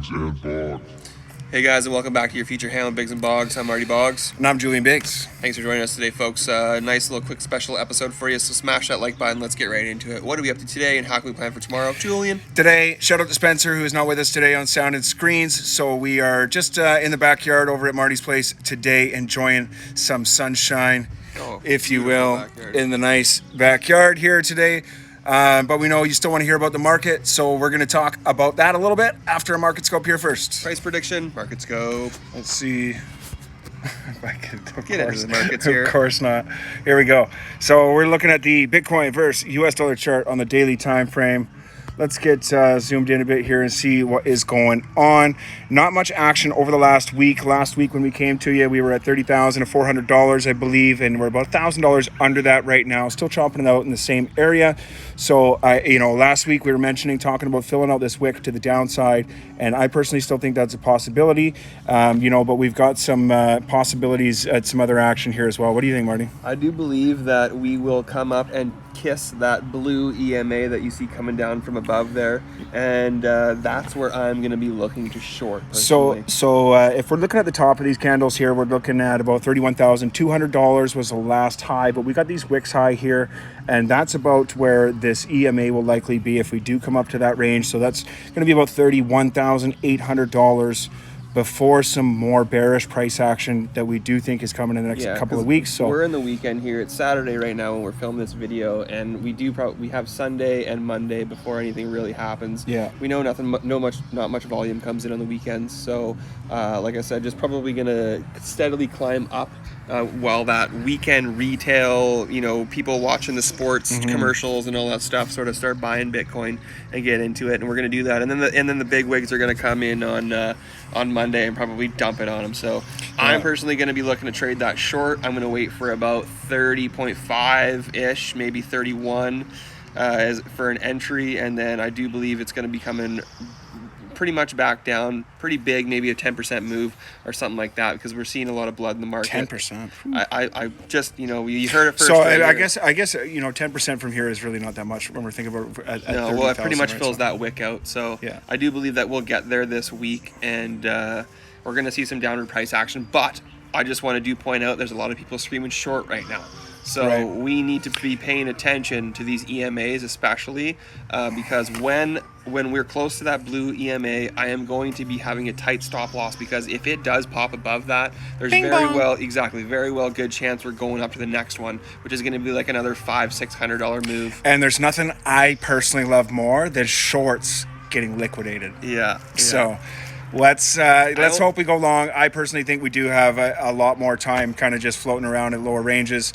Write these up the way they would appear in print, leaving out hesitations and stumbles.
Biggs and Boggs. Hey guys, and welcome back to your feature handle, Biggs and Boggs. I'm Marty Boggs. And I'm Julian Biggs. Thanks for joining us today, folks. Nice little quick special episode for you, so smash that like button. Let's get right into it. What are we up to today, and how can we plan for tomorrow? Julian? Today, shout out to Spencer, who is not with us today on Sound and Screens. So we are just in the backyard over at Marty's place today, enjoying some sunshine, if you will, backyard. in the nice backyard here today. But we know you still want to hear about the market, so we're going to talk about that a little bit after a market scope here first. Price prediction, market scope. Let's see if I can. Get into the markets here. Of course not. Here we go. So we're looking at the Bitcoin versus US dollar chart on the daily time frame. Let's get zoomed in a bit here and see what is going on. Not much action over the last week. Last week when we came to you, we were at $30,400, I believe, and we're about $1,000 under that right now. Still chopping it out in the same area. So, last week we were talking about filling out this wick to the downside, and I personally still think that's a possibility. But we've got some possibilities at some other action here as well. What do you think, Marty? I do believe that we will come up and kiss that blue EMA that you see coming down from above there, and that's where I'm going to be looking to short personally. So if we're looking at the top of these candles here, we're looking at about $31,200 was the last high, but we got these wicks high here, and that's about where this EMA will likely be if we do come up to that range. So that's going to be about $31,800 before some more bearish price action that we do think is coming in the next couple of weeks. So we're in the weekend here. It's Saturday right now when we're filming this video, and we have Sunday and Monday before anything really happens. Yeah, we know not much volume comes in on the weekends. So, like I said, just probably gonna steadily climb up while that weekend retail, people watching the sports commercials and all that stuff sort of start buying Bitcoin and get into it, and we're gonna do that. And then the big wigs are gonna come in on Monday and probably dump it on them. So I'm personally going to be looking to trade that short. I'm going to wait for about 30.5-ish, maybe 31 for an entry, and then I do believe it's going to be coming pretty much back down, pretty big, maybe a 10% move or something like that, because we're seeing a lot of blood in the market. 10%. I just, you heard it first. So right I guess 10% from here is really not that much when we're thinking about at no, 30, well, it pretty much right? fills that wick out. So yeah. I do believe that we'll get there this week, and we're going to see some downward price action. But I just want to point out there's a lot of people screaming short right now. So we need to be paying attention to these EMAs, especially because when we're close to that blue EMA, I am going to be having a tight stop loss, because if it does pop above that, there's very well good chance we're going up to the next one, which is going to be like another $500-600 move. And there's nothing I personally love more than shorts getting liquidated. Yeah. So let's hope we go long. I personally think we do have a lot more time kind of just floating around at lower ranges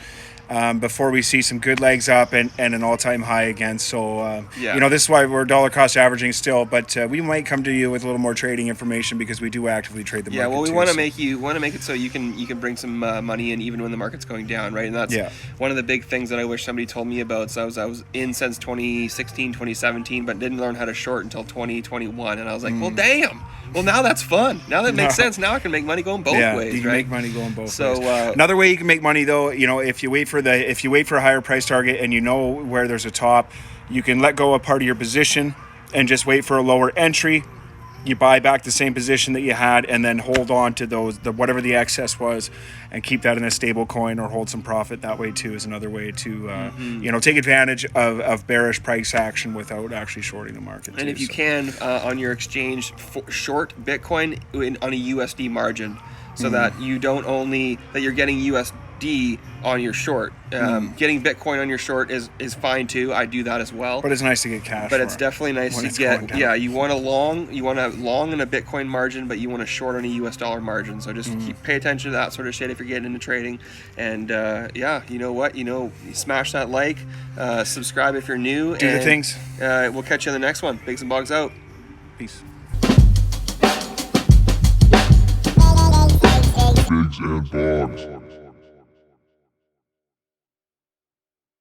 before we see some good legs up and an all-time high again. So this is why we're dollar cost averaging still, but we might come to you with a little more trading information, because we do actively trade the market. Yeah, well, we want to make it so you can bring some money in even when the market's going down, right? And that's one of the big things that I wish somebody told me about. So I was in since 2016, 2017, but didn't learn how to short until 2021, and I was like, well, damn. Well, now that's fun. Now that makes sense. Now I can make money going both ways. You can make money going both ways. So another way you can make money, though, if you wait for a higher price target and you know where there's a top, you can let go of part of your position and just wait for a lower entry. You buy back the same position that you had and then hold on to whatever the excess was, and keep that in a stable coin, or hold some profit that way too, is another way to take advantage of bearish price action without actually shorting the market. And if you can, on your exchange, short Bitcoin on a USD margin, so that you don't only that you're getting USD on your short. Getting Bitcoin on your short is fine too. I do that as well. But it's nice to get cash. But it's definitely nice to get. Yeah, you want to long in a Bitcoin margin, but you want to short on a US dollar margin. So just pay attention to that sort of shit if you're getting into trading. And you know what? Smash that like, subscribe if you're new. Do the things. We'll catch you in the next one. Biggs and Boggs out. Peace. Biggs and Boggs.